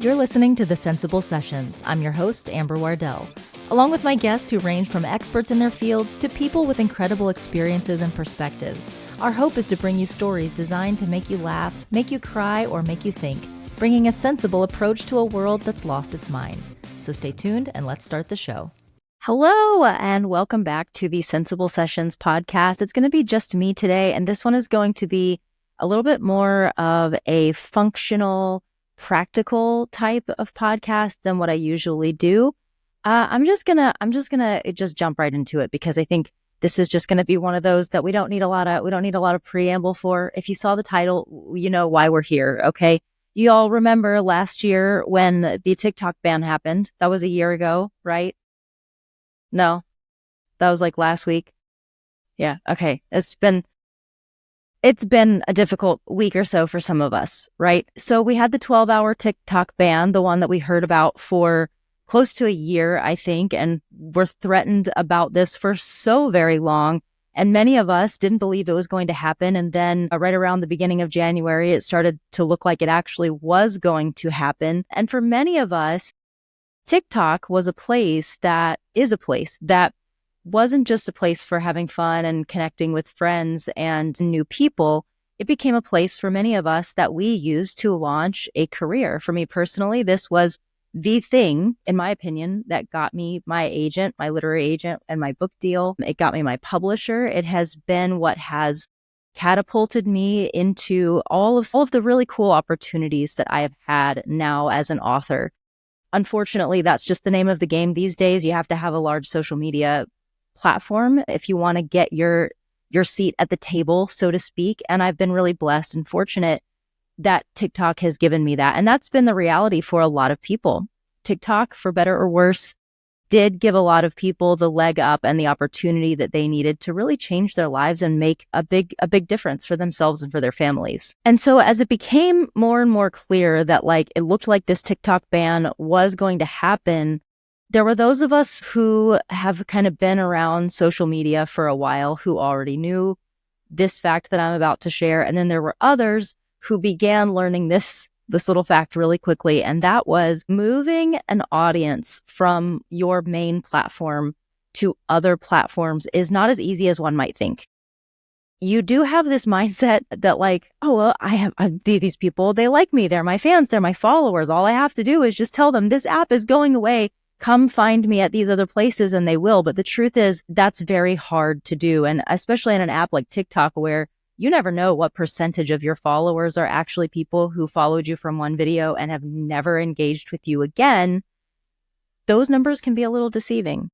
You're listening to The Sensible Sessions. I'm your host, Amber Wardell. Along with my guests who range from experts in their fields to people with incredible experiences and perspectives, our hope is to bring you stories designed to make you laugh, make you cry, or make you think, bringing a sensible approach to a world that's lost its mind. So stay tuned and let's start the show. Hello, and welcome back to the Sensible Sessions podcast. It's going to be just me today, and this one is going to be a little bit more of a functional, practical type of podcast than what I usually do. I'm just gonna jump right into it because I think this is just gonna be one of those that we don't need a lot of preamble for. If you saw the title, you know why we're here. Okay, you all remember last year when the TikTok ban happened? That was a year ago, right? No, that was like last week. Yeah. Okay. It's been a difficult week or so for some of us, right? So we had the 12-hour TikTok ban, the one that we heard about for close to a year, I think, and were threatened about this for so very long. And many of us didn't believe it was going to happen. And then right around the beginning of January, it started to look like it actually was going to happen. And for many of us, TikTok was a place that wasn't just a place for having fun and connecting with friends and new people. It became a place for many of us that we used to launch a career. For me personally, this was the thing, in my opinion, that got me my agent, my literary agent, and my book deal. It got me my publisher. It has been what has catapulted me into all of the really cool opportunities that I have had now as an author. Unfortunately, that's just the name of the game these days. You have to have a large social media platform if you want to get your seat at the table, so to speak. And I've been really blessed and fortunate that TikTok has given me that. And that's been the reality for a lot of people. TikTok, for better or worse, did give a lot of people the leg up and the opportunity that they needed to really change their lives and make a big difference for themselves and for their families. And so as it became more and more clear that it looked like this TikTok ban was going to happen, there were those of us who have kind of been around social media for a while who already knew this fact that I'm about to share. And then there were others who began learning this little fact really quickly. And that was moving an audience from your main platform to other platforms is not as easy as one might think. You do have this mindset that I have these people, they like me, they're my fans, they're my followers. All I have to do is just tell them this app is going away. Come find me at these other places, and they will. But the truth is that's very hard to do. And especially in an app like TikTok, where you never know what percentage of your followers are actually people who followed you from one video and have never engaged with you again. Those numbers can be a little deceiving.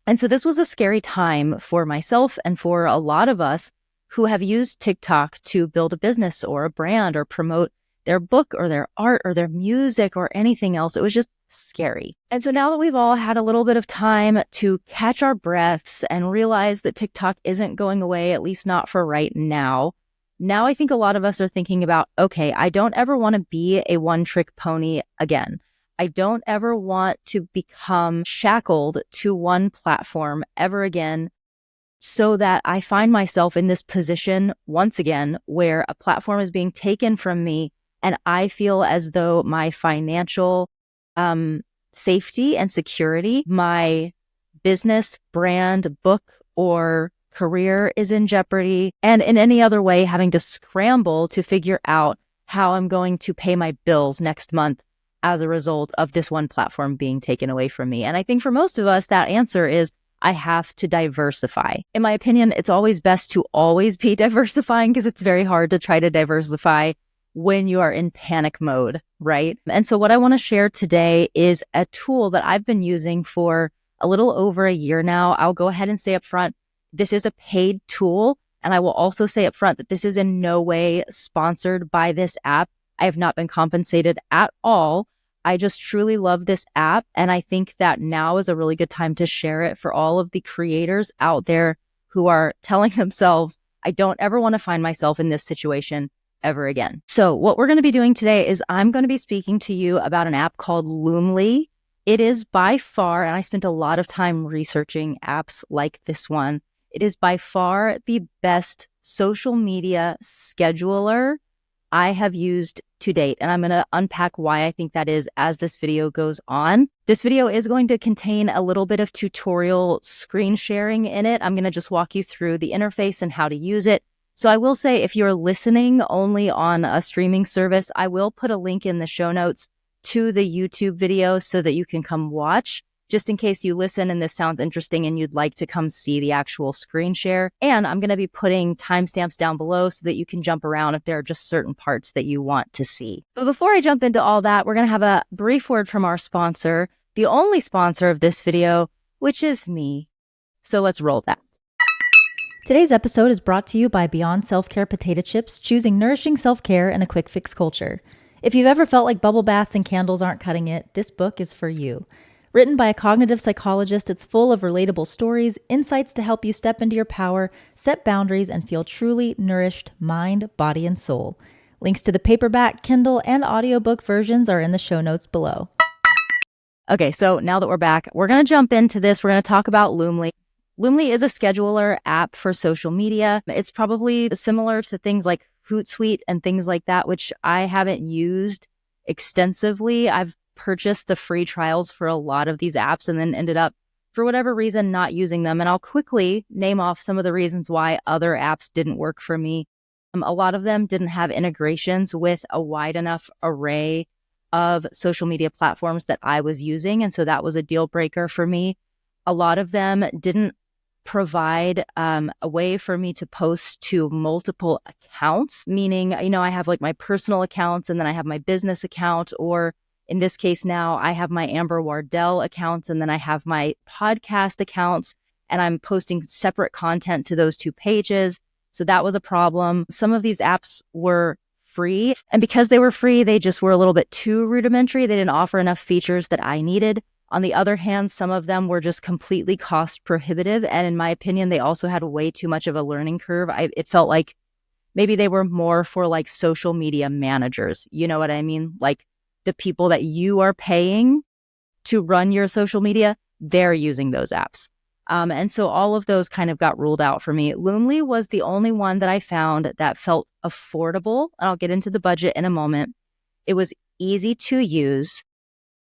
And so this was a scary time for myself and for a lot of us who have used TikTok to build a business or a brand or promote their book or their art or their music or anything else. It was just scary. And so now that we've all had a little bit of time to catch our breaths and realize that TikTok isn't going away, at least not for right now, I think a lot of us are thinking about, okay, I don't ever want to be a one-trick pony again. I don't ever want to become shackled to one platform ever again, so that I find myself in this position once again where a platform is being taken from me and I feel as though my financial safety and security, my business, brand, book, or career is in jeopardy, and in any other way having to scramble to figure out how I'm going to pay my bills next month as a result of this one platform being taken away from me. And I think for most of us, that answer is I have to diversify. In my opinion, it's always best to always be diversifying because it's very hard to try to diversify when you are in panic mode, right? And so what I want to share today is a tool that I've been using for a little over a year now. I'll go ahead and say up front, this is a paid tool. And I will also say up front that this is in no way sponsored by this app. I have not been compensated at all. I just truly love this app. And I think that now is a really good time to share it for all of the creators out there who are telling themselves, I don't ever want to find myself in this situation ever again. So what we're going to be doing today is I'm going to be speaking to you about an app called Loomly. It is by far, and I spent a lot of time researching apps like this one, it is by far the best social media scheduler I have used to date. And I'm going to unpack why I think that is as this video goes on. This video is going to contain a little bit of tutorial screen sharing in it. I'm going to just walk you through the interface and how to use it. So I will say, if you're listening only on a streaming service, I will put a link in the show notes to the YouTube video so that you can come watch, just in case you listen and this sounds interesting and you'd like to come see the actual screen share. And I'm going to be putting timestamps down below so that you can jump around if there are just certain parts that you want to see. But before I jump into all that, we're going to have a brief word from our sponsor, the only sponsor of this video, which is me. So let's roll that. Today's episode is brought to you by Beyond Self-Care Potato Chips, choosing nourishing self-care in a quick fix culture. If you've ever felt like bubble baths and candles aren't cutting it, this book is for you. Written by a cognitive psychologist, it's full of relatable stories, insights to help you step into your power, set boundaries, and feel truly nourished mind, body, and soul. Links to the paperback, Kindle, and audiobook versions are in the show notes below. Okay, so now that we're back, we're going to jump into this. We're going to talk about Loomly. Loomly is a scheduler app for social media. It's probably similar to things like Hootsuite and things like that, which I haven't used extensively. I've purchased the free trials for a lot of these apps and then ended up, for whatever reason, not using them. And I'll quickly name off some of the reasons why other apps didn't work for me. A lot of them didn't have integrations with a wide enough array of social media platforms that I was using. And so that was a deal breaker for me. A lot of them didn't provide a way for me to post to multiple accounts, meaning, I have like my personal accounts and then I have my business account, or in this case now I have my Amber Wardell accounts and then I have my podcast accounts, and I'm posting separate content to those two pages. So that was a problem. Some of these apps were free, and because they were free, they just were a little bit too rudimentary. They didn't offer enough features that I needed. On the other hand, some of them were just completely cost prohibitive. And in my opinion, they also had way too much of a learning curve. It felt like maybe they were more for like social media managers. You know what I mean? Like the people that you are paying to run your social media, they're using those apps. And so all of those kind of got ruled out for me. Loomly was the only one that I found that felt affordable. And I'll get into the budget in a moment. It was easy to use.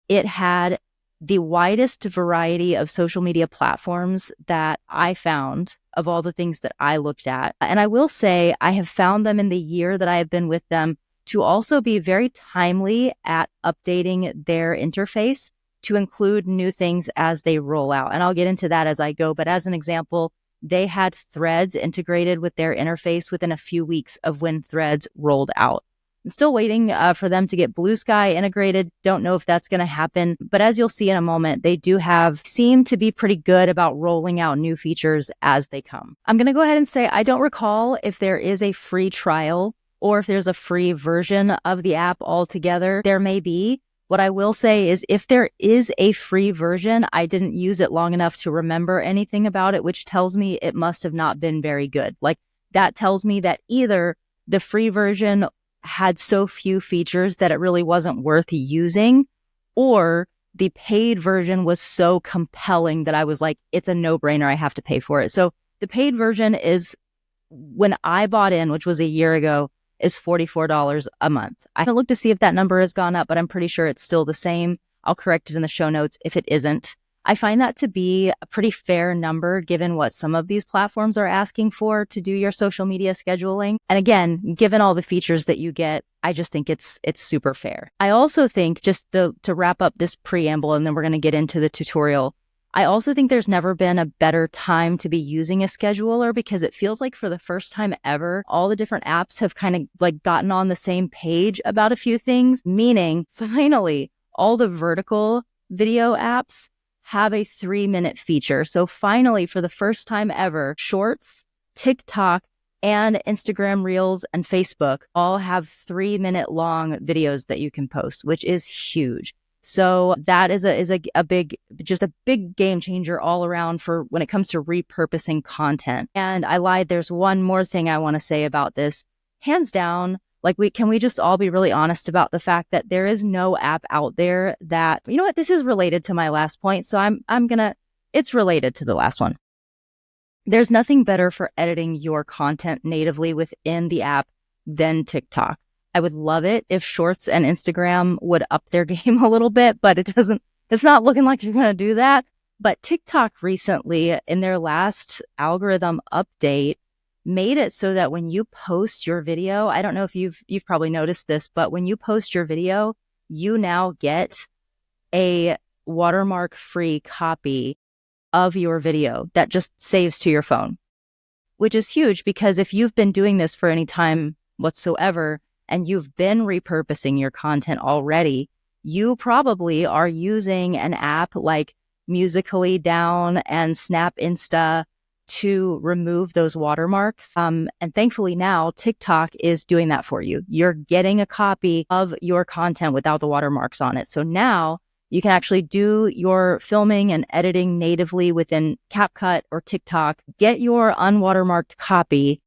It had the widest variety of social media platforms that I found of all the things that I looked at. And I will say I have found them in the year that I have been with them to also be very timely at updating their interface to include new things as they roll out. And I'll get into that as I go. But as an example, they had Threads integrated with their interface within a few weeks of when Threads rolled out. I'm still waiting for them to get Blue Sky integrated. Don't know if that's going to happen. But as you'll see in a moment, they do seem to be pretty good about rolling out new features as they come. I'm going to go ahead and say I don't recall if there is a free trial or if there's a free version of the app altogether. There may be. What I will say is if there is a free version, I didn't use it long enough to remember anything about it, which tells me it must have not been very good. Like that tells me that either the free version had so few features that it really wasn't worth using, or the paid version was so compelling that I was like, it's a no-brainer. I have to pay for it. So the paid version is, when I bought in, which was a year ago, is $44 a month. I haven't looked to see if that number has gone up, but I'm pretty sure it's still the same. I'll correct it in the show notes if it isn't. I find that to be a pretty fair number given what some of these platforms are asking for to do your social media scheduling. And again, given all the features that you get, I just think it's super fair. I also think, just to wrap up this preamble, and then we're going to get into the tutorial, I also think there's never been a better time to be using a scheduler, because it feels like for the first time ever, all the different apps have kind of like gotten on the same page about a few things, meaning finally all the vertical video apps have a 3-minute feature. So finally, for the first time ever, Shorts, TikTok, and Instagram Reels and Facebook all have 3-minute long videos that you can post, which is huge. So that is a big game changer all around for when it comes to repurposing content. And I lied. There's one more thing I want to say about this. Hands down, can we just all be really honest about the fact that there is no app out there that, you know what, this is related to my last point. So it's related to the last one. There's nothing better for editing your content natively within the app than TikTok. I would love it if Shorts and Instagram would up their game a little bit, but it's not looking like you're going to do that. But TikTok recently, in their last algorithm update, made it so that when you post your video, I don't know if you've probably noticed this, but when you post your video, you now get a watermark-free copy of your video that just saves to your phone, which is huge because if you've been doing this for any time whatsoever and you've been repurposing your content already, you probably are using an app like Musical.ly Down and Snap Insta to remove those watermarks. And thankfully now TikTok is doing that for you. You're getting a copy of your content without the watermarks on it. So now you can actually do your filming and editing natively within CapCut or TikTok, get your unwatermarked copy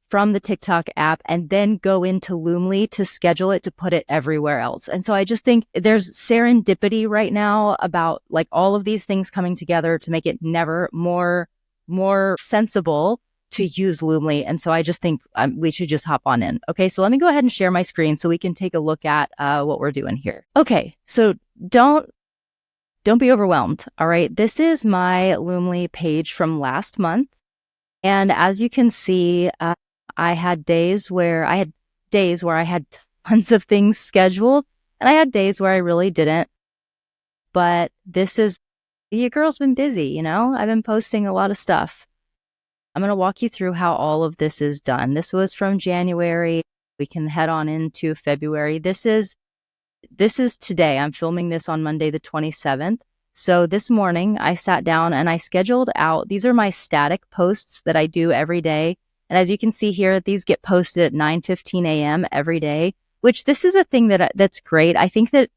from the TikTok app, and then go into Loomly to schedule it to put it everywhere else. And so I just think there's serendipity right now about like all of these things coming together to make it never more sensible to use Loomly. And so I just think we should just hop on in. Okay, so let me go ahead and share my screen so we can take a look at what we're doing here. Okay, so don't be overwhelmed. All right, this is my Loomly page from last month. And as you can see, I had days where I had tons of things scheduled, and I had days where I really didn't. But your girl's been busy, you know? I've been posting a lot of stuff. I'm going to walk you through how all of this is done. This was from January. We can head on into February. This is today. I'm filming this on Monday, the 27th. So this morning I sat down and I scheduled out, these are my static posts that I do every day. And as you can see here, these get posted at 9:15 a.m. every day, which this is a thing that's great. I think that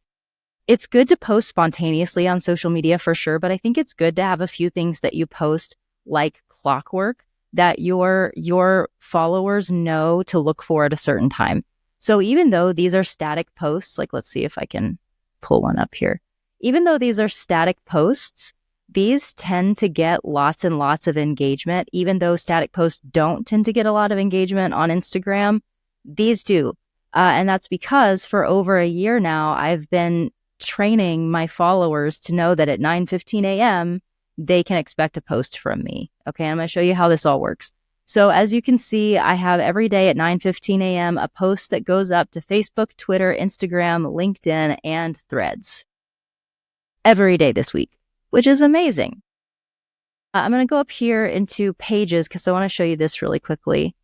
it's good to post spontaneously on social media for sure, but I think it's good to have a few things that you post like clockwork that your followers know to look for at a certain time. So even though these are static posts, like let's see if I can pull one up here. Even though these are static posts, these tend to get lots and lots of engagement. Even though static posts don't tend to get a lot of engagement on Instagram, these do. And that's because for over a year now, I've been training my followers to know that at 9:15 a.m., they can expect a post from me. Okay, I'm going to show you how this all works. So as you can see, I have every day at 9:15 a.m. a post that goes up to Facebook, Twitter, Instagram, LinkedIn, and Threads. Every day this week, which is amazing. I'm going to go up here into pages because I want to show you this really quickly.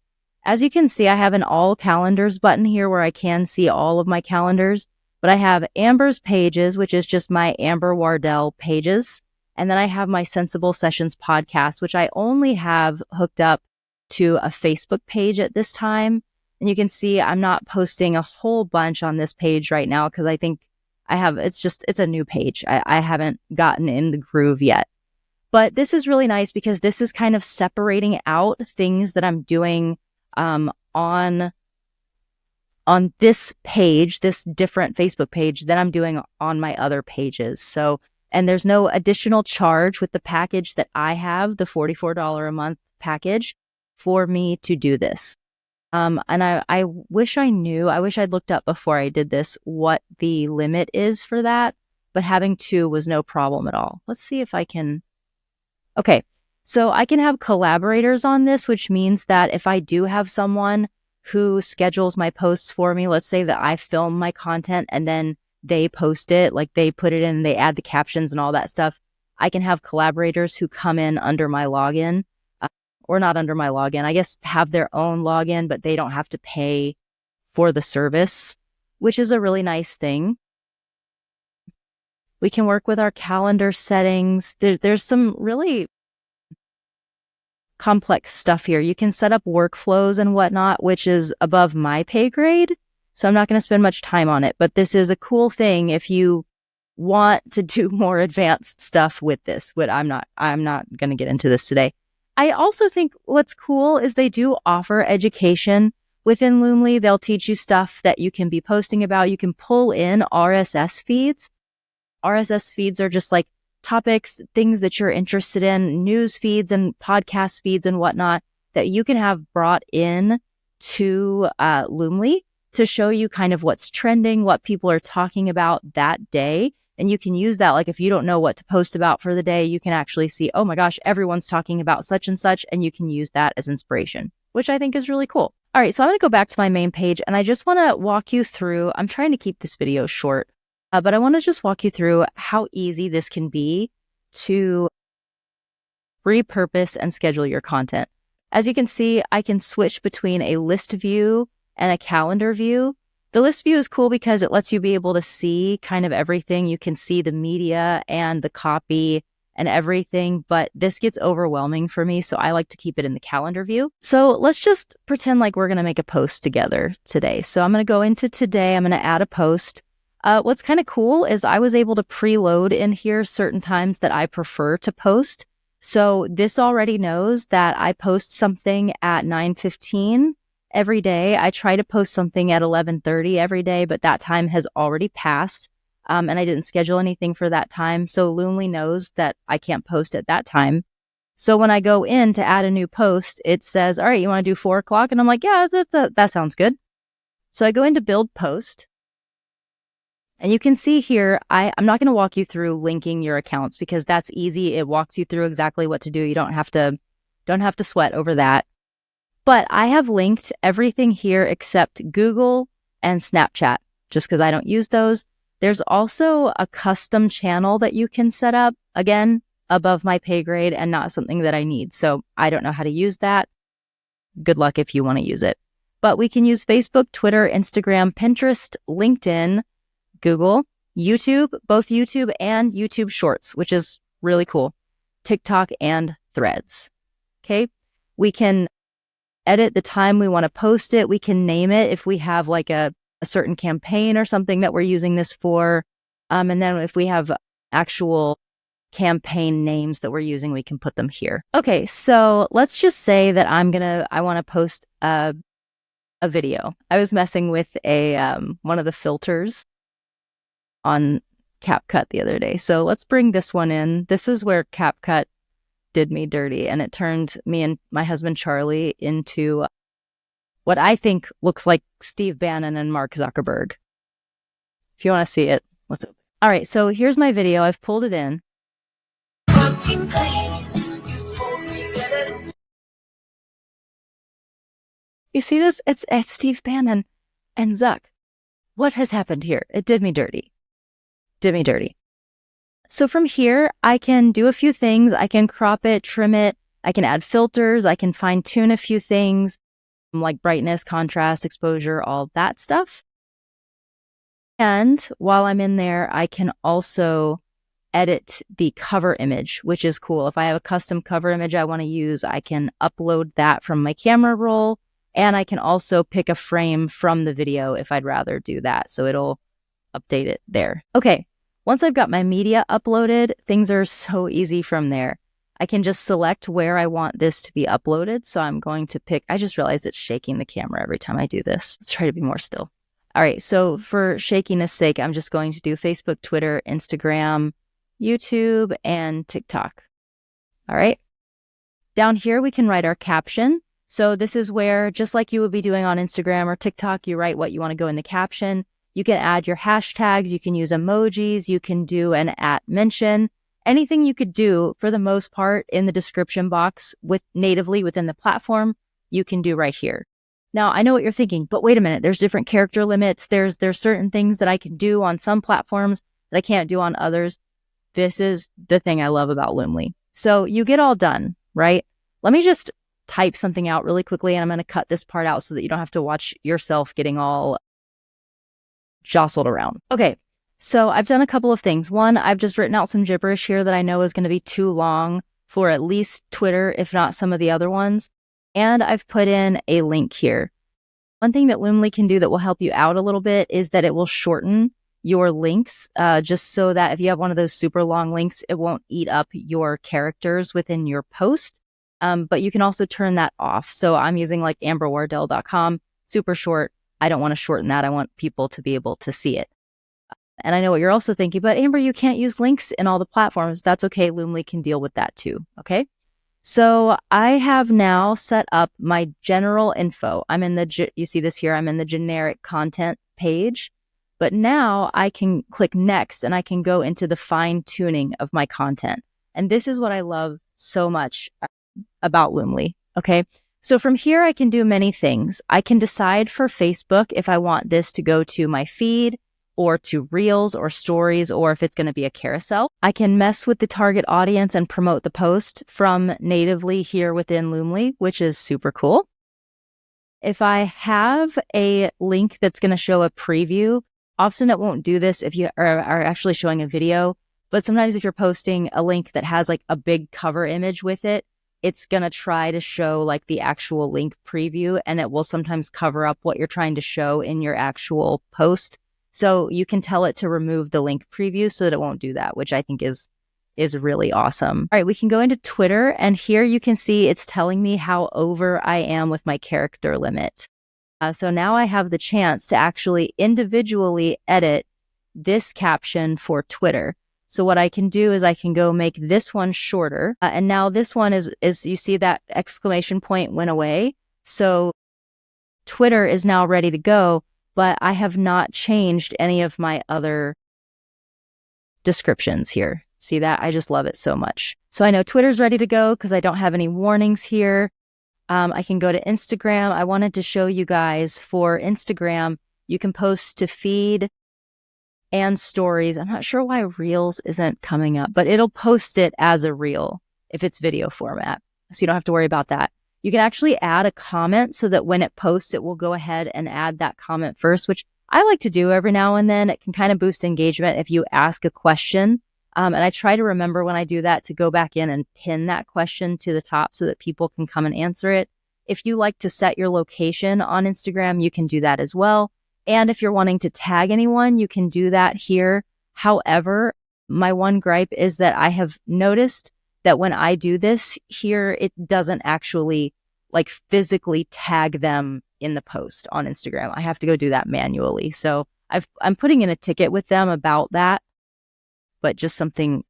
As you can see, I have an all calendars button here where I can see all of my calendars, but I have Amber's pages, which is just my Amber Wardell pages. And then I have my Sensible Sessions podcast, which I only have hooked up to a Facebook page at this time. And you can see I'm not posting a whole bunch on this page right now because I think it's a new page. I haven't gotten in the groove yet. But this is really nice because this is kind of separating out things that I'm doing on this page, this different Facebook page that I'm doing on my other pages. So, and there's no additional charge with the package that I have, the $44 a month package for me to do this. And I wish I'd looked up before I did this what the limit is for that, but having 2 was no problem at all. Let's see if I can. Okay, so I can have collaborators on this, which means that if I do have someone who schedules my posts for me, let's say that I film my content and then they post it, like they put it in, they add the captions and all that stuff. I can have collaborators who come in under my login. Or not under my login, I guess have their own login, but they don't have to pay for the service, which is a really nice thing. We can work with our calendar settings. There's some really complex stuff here. You can set up workflows and whatnot, which is above my pay grade. So I'm not going to spend much time on it, but this is a cool thing if you want to do more advanced stuff with this. But I'm not going to get into this today. I also think what's cool is they do offer education within Loomly. They'll teach you stuff that you can be posting about. You can pull in RSS feeds. RSS feeds are just like topics, things that you're interested in, news feeds and podcast feeds and whatnot that you can have brought in to Loomly to show you kind of what's trending, what people are talking about that day. And you can use that. Like if you don't know what to post about for the day, you can actually see, oh my gosh, everyone's talking about such and such. And you can use that as inspiration, which I think is really cool. All right, so I'm going to go back to my main page and I just want to walk you through, I'm trying to keep this video short, but I want to just walk you through how easy this can be to repurpose and schedule your content. As you can see, I can switch between a list view and a calendar view. The list view is cool because it lets you be able to see kind of everything. You can see the media and the copy and everything, but this gets overwhelming for me, so I like to keep it in the calendar view. So let's just pretend like we're going to make a post together today. So I'm going to go into today. I'm going to add a post. What's kind of cool is I was able to preload in here certain times that I prefer to post. So this already knows that I post something at 9:15 every day. I try to post something at 11:30 every day, but that time has already passed. And I didn't schedule anything for that time. So Loomly knows that I can't post at that time. So when I go in to add a new post, it says, all right, you want to do 4 o'clock? And I'm like, yeah, that sounds good. So I go into build post. And you can see here, I'm not going to walk you through linking your accounts because that's easy. It walks you through exactly what to do. You don't have to sweat over that. But I have linked everything here except Google and Snapchat, just because I don't use those. There's also a custom channel that you can set up, again, above my pay grade and not something that I need. So I don't know how to use that. Good luck if you want to use it. But we can use Facebook, Twitter, Instagram, Pinterest, LinkedIn, Google, YouTube, both YouTube and YouTube Shorts, which is really cool, TikTok and Threads. Okay. We can edit the time we want to post it. We can name it if we have like a certain campaign or something that we're using this for. And then if we have actual campaign names that we're using, we can put them here. Okay. So let's just say that I want to post a video. I was messing with one of the filters on CapCut the other day. So let's bring this one in. This is where CapCut did me dirty and it turned me and my husband Charlie into what I think looks like Steve Bannon and Mark Zuckerberg. If you want to see it, let's open. All right, so here's my video. I've pulled it in. You see this? It's Steve Bannon and Zuck. What has happened here? It did me dirty. So from here, I can do a few things. I can crop it, trim it. I can add filters. I can fine tune a few things like brightness, contrast, exposure, all that stuff. And while I'm in there, I can also edit the cover image, which is cool. If I have a custom cover image I want to use, I can upload that from my camera roll. And I can also pick a frame from the video if I'd rather do that. So it'll update it there. Okay. Once I've got my media uploaded, things are so easy from there. I can just select where I want this to be uploaded. So I'm going to pick, I just realized it's shaking the camera every time I do this. Let's try to be more still. All right. So for shakiness sake, I'm just going to do Facebook, Twitter, Instagram, YouTube, and TikTok. All right. Down here, we can write our caption. So this is where, just like you would be doing on Instagram or TikTok, you write what you want to go in the caption. You can add your hashtags, you can use emojis, you can do an @ mention, anything you could do for the most part in the description box natively within the platform, you can do right here. Now, I know what you're thinking, but wait a minute, there's different character limits. There's certain things that I can do on some platforms that I can't do on others. This is the thing I love about Loomly. So you get all done, right? Let me just type something out really quickly and I'm going to cut this part out so that you don't have to watch yourself getting all jostled around. Okay, so I've done a couple of things. One, I've just written out some gibberish here that I know is going to be too long for at least Twitter, if not some of the other ones. And I've put in a link here. One thing that Loomly can do that will help you out a little bit is that it will shorten your links, just so that if you have one of those super long links, it won't eat up your characters within your post. But you can also turn that off. So I'm using like amberwardell.com, super short. I don't want to shorten that. I want people to be able to see it. And I know what you're also thinking, but Amber, you can't use links in all the platforms. That's okay. Loomly can deal with that too. Okay. So I have now set up my general info. You see this here, I'm in the generic content page, but now I can click next and I can go into the fine tuning of my content. And this is what I love so much about Loomly. Okay. So from here, I can do many things. I can decide for Facebook if I want this to go to my feed or to reels or stories, or if it's going to be a carousel. I can mess with the target audience and promote the post from natively here within Loomly, which is super cool. If I have a link that's going to show a preview, often it won't do this if you are actually showing a video, but sometimes if you're posting a link that has like a big cover image with it, it's going to try to show like the actual link preview, and it will sometimes cover up what you're trying to show in your actual post. So you can tell it to remove the link preview so that it won't do that, which I think is really awesome. All right, we can go into Twitter, and here you can see it's telling me how over I am with my character limit. So now I have the chance to actually individually edit this caption for Twitter. So what I can do is I can go make this one shorter. And now this one is you see that exclamation point went away. So Twitter is now ready to go, but I have not changed any of my other descriptions here. See that? I just love it so much. So I know Twitter's ready to go because I don't have any warnings here. I can go to Instagram. I wanted to show you guys for Instagram, you can post to feed and stories. I'm not sure why Reels isn't coming up, but it'll post it as a reel if it's video format. So you don't have to worry about that. You can actually add a comment so that when it posts, it will go ahead and add that comment first, which I like to do every now and then. It can kind of boost engagement if you ask a question. And I try to remember when I do that to go back in and pin that question to the top so that people can come and answer it. If you like to set your location on Instagram, you can do that as well. And if you're wanting to tag anyone, you can do that here. However, my one gripe is that I have noticed that when I do this here, it doesn't actually like physically tag them in the post on Instagram. I have to go do that manually. So I'm putting in a ticket with them about that, but just something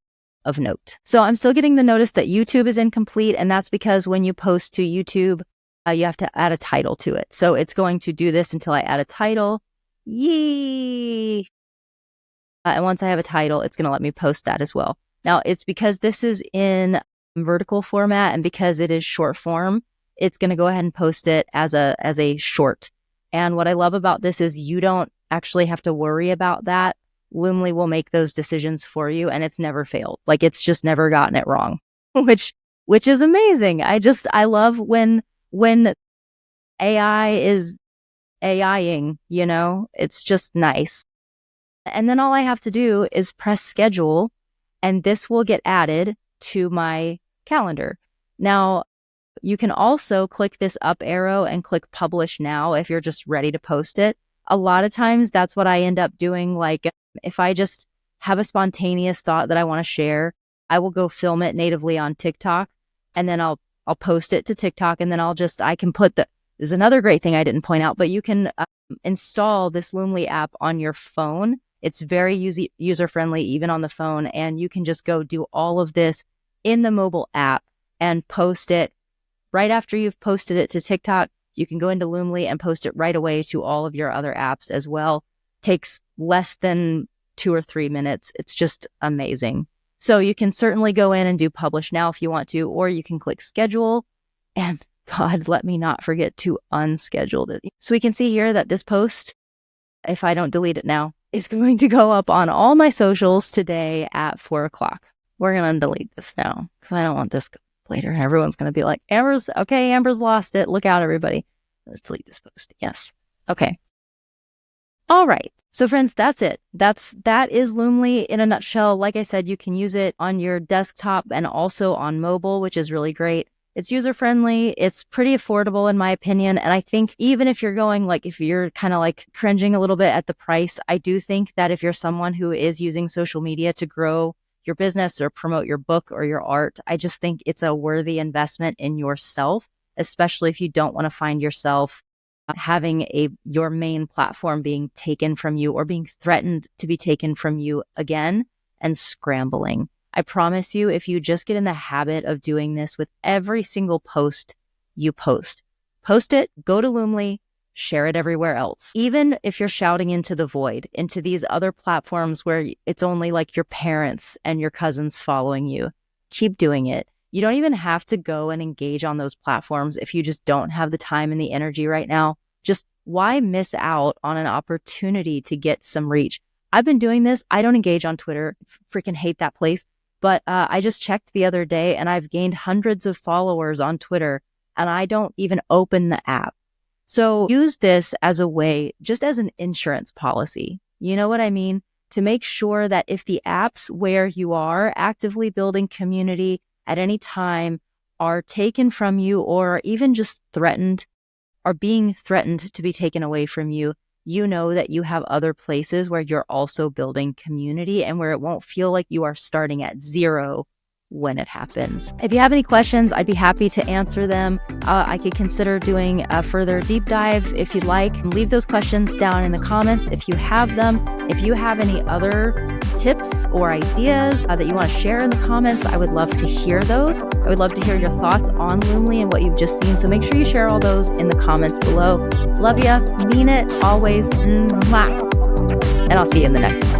of note. So I'm still getting the notice that YouTube is incomplete, and that's because when you post to YouTube, you have to add a title to it. So it's going to do this until I add a title. Yee! And once I have a title, it's going to let me post that as well. Now, it's because this is in vertical format and because it is short form, it's going to go ahead and post it as a short. And what I love about this is you don't actually have to worry about that. Loomly will make those decisions for you, and it's never failed. Like, it's just never gotten it wrong, which is amazing. I love when AI is AIing, it's just nice. And then all I have to do is press schedule, and this will get added to my calendar. Now, you can also click this up arrow and click publish now if you're just ready to post it. A lot of times that's what I end up doing. Like, if I just have a spontaneous thought that I want to share, I will go film it natively on TikTok, and then I'll post it to TikTok, and then I can put there's another great thing I didn't point out, but you can install this Loomly app on your phone. It's very user-friendly, even on the phone, and you can just go do all of this in the mobile app and post it. Right after you've posted it to TikTok, you can go into Loomly and post it right away to all of your other apps as well. Takes less than 2 or 3 minutes. It's just amazing. So you can certainly go in and do publish now if you want to, or you can click schedule, and God, let me not forget to unschedule it. So we can see here that this post, if I don't delete it now, is going to go up on all my socials today at 4:00. We're going to delete this now because I don't want this later. Everyone's going to be like, Amber's lost it. Look out, everybody. Let's delete this post. Yes. Okay. All right. So friends, that's it. That is Loomly in a nutshell. Like I said, you can use it on your desktop and also on mobile, which is really great. It's user-friendly. It's pretty affordable in my opinion. And I think even if you're if you're kind of like cringing a little bit at the price, I do think that if you're someone who is using social media to grow your business or promote your book or your art, I just think it's a worthy investment in yourself, especially if you don't want to find yourself having your main platform being taken from you or being threatened to be taken from you again and scrambling. I promise you, if you just get in the habit of doing this with every single post you post it, go to Loomly, share it everywhere else. Even if you're shouting into the void, into these other platforms where it's only like your parents and your cousins following you, keep doing it. You don't even have to go and engage on those platforms if you just don't have the time and the energy right now. Just why miss out on an opportunity to get some reach? I've been doing this. I don't engage on Twitter. Freaking hate that place. But I just checked the other day and I've gained hundreds of followers on Twitter and I don't even open the app. So use this as a way, just as an insurance policy. You know what I mean? To make sure that if the apps where you are actively building community at any time are taken from you or even just threatened, are being threatened to be taken away from you, you know that you have other places where you're also building community and where it won't feel like you are starting at zero when it happens. If you have any questions, I'd be happy to answer them. I could consider doing a further deep dive if you'd like. Leave those questions down in the comments if you have them. If you have any other tips or ideas that you want to share in the comments, I would love to hear those. I would love to hear your thoughts on Loomly and what you've just seen. So make sure you share all those in the comments below. Love ya, mean it, always, mwah. And I'll see you in the next one.